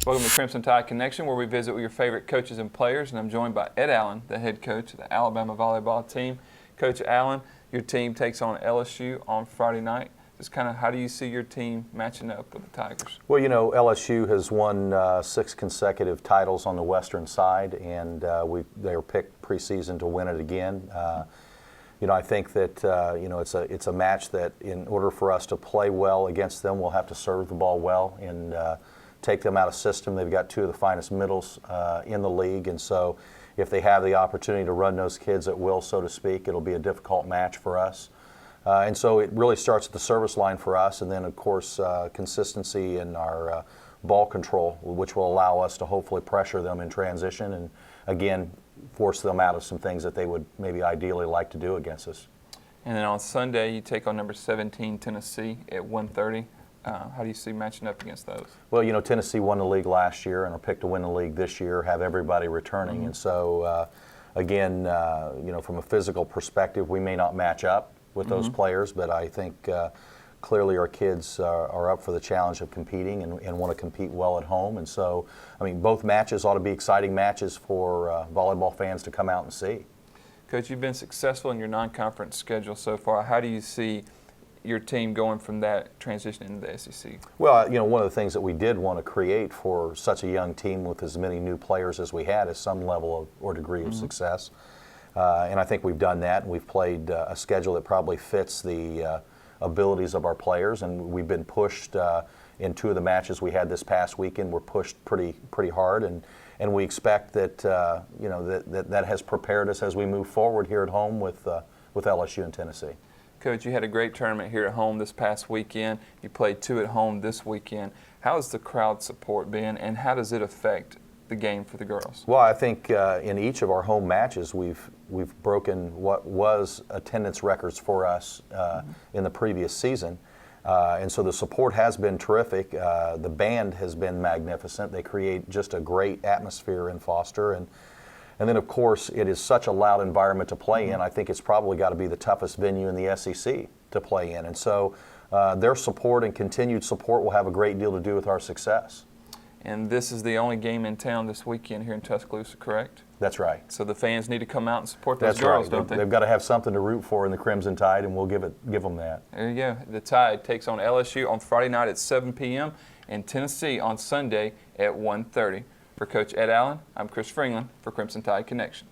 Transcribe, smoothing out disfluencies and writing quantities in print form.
Welcome to Crimson Tide Connection, where we visit with your favorite coaches and players, and I'm joined by Ed Allen, the head coach of the Alabama volleyball team. Coach Allen, your team takes on LSU on Friday night. Just kind of how do you see your team matching up with the Tigers? Well, you know, LSU has won 6 consecutive titles on the western side, and they were picked preseason to win it again. You know, I think that you know, it's a match that in order for us to play well against them, we'll have to serve the ball well and take them out of system. They've got 2 of the finest middles in the league, and so if they have the opportunity to run those kids at will, so to speak, it'll be a difficult match for us. And so it really starts at the service line for us, and then of course consistency in our ball control, which will allow us to hopefully pressure them in transition and again force them out of some things that they would maybe ideally like to do against us. And then on Sunday, you take on number 17 Tennessee at 1:30. How do you see matching up against those? Well, you know, Tennessee won the league last year and are picked to win the league this year, have everybody returning. And so, again, you know, from a physical perspective, we may not match up with those players, but I think clearly our kids are up for the challenge of competing and want to compete well at home. And so, I mean, both matches ought to be exciting matches for volleyball fans to come out and see. Coach, you've been successful in your non-conference schedule so far. How do you see your team going from that transition into the SEC? Well, you know, one of the things that we did want to create for such a young team with as many new players as we had is some level of, or degree of success. And I think we've done that. We've played a schedule that probably fits the abilities of our players, and we've been pushed in 2 of the matches we had this past weekend. We're pushed pretty hard, and we expect that you know that has prepared us as we move forward here at home with LSU and Tennessee. Coach, you had a great tournament here at home this past weekend. You played 2 at home this weekend. How has the crowd support been, and how does it affect the game for the girls? Well, I think in each of our home matches, we've broken what was attendance records for us in the previous season, and so the support has been terrific. The band has been magnificent. They create just a great atmosphere in Foster, and then, of course, it is such a loud environment to play in. I think it's probably got to be the toughest venue in the SEC to play in. And so their support and continued support will have a great deal to do with our success. And this is the only game in town this weekend here in Tuscaloosa, correct? That's right. So the fans need to come out and support those That's girls, right. don't they? They've got to have something to root for in the Crimson Tide, and we'll give them that. There you go. The Tide takes on LSU on Friday night at 7 p.m. and Tennessee on Sunday at 1:30. For Coach Ed Allen, I'm Chris Fringland for Crimson Tide Connection.